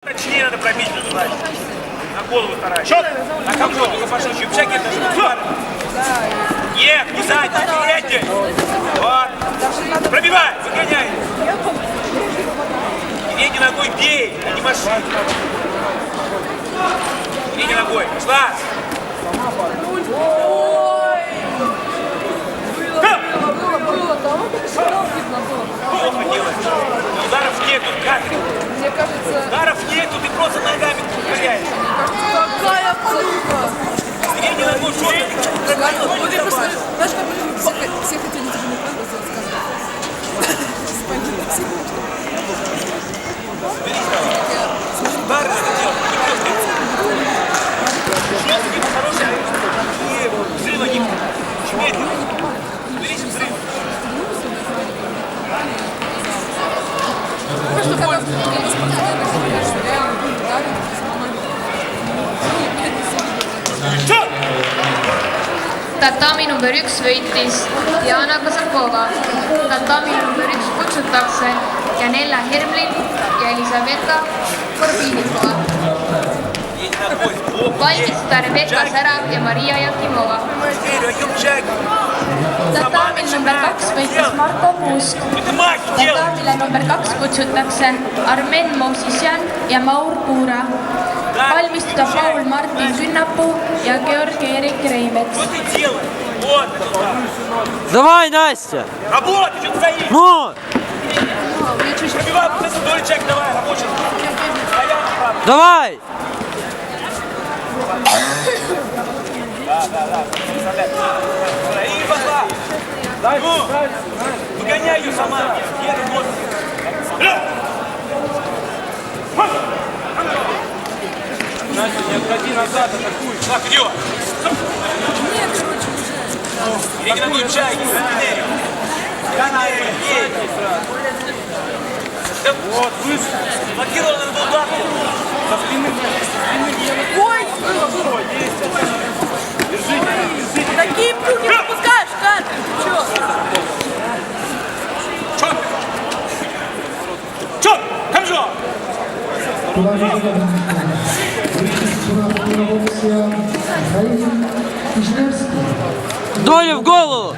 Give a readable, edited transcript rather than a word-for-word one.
Точнее надо пробить, называется. На голову старайся. На кого? Только пошел чупчак, это же нет, не сзади, впереди. Вот. Пробивай, выгоняй. Передней ногой бей, а не маши. Передней ногой. Пошла. Плохо делаешь. Ударов нету, Катрин. Мне кажется... Ударов нету, ты просто ногами ковыряешь. Какая плохо! Передней ногой что ты? Вот я просто... Знаешь, как все хотели тебе не правда сказать. Удары надо делать. Жесткий, хороший. И взрыва не медленно. Берись взрыв. Просто когда спортсмены говорят, что реально ударит, Tatami number 1 võitis Diana Kazakova. Tatami number 1 kutsutakse Janella Hermlin ja Elisaveta Korbinikova. Valmistada Rebecca Särav ja Maria Jakimova. Tatami number 2 võitis Marko Puusk. Tatamile number 2 kutsutakse Armen Movsisjan ja Maur Puura. Valmistada Paul Martin Künnapuu ja Georg-Erik Reimets. Давай, Настя! Работай, что ты стоишь? Ну! Пробивай, вдоль человек, давай, рабочий. Давай! Да. И пошла. Ну, выгоняй ее сама. Настя, не отходи назад, атакуй. Так, вперед. нет, короче, уже. Передней ногой чай, вот, выше. Блокировал на удар. Со спины. Ой, было. Держите. Такие пули не пропускаешь, Катя. Чё? Чё? Come же! Доля в голову!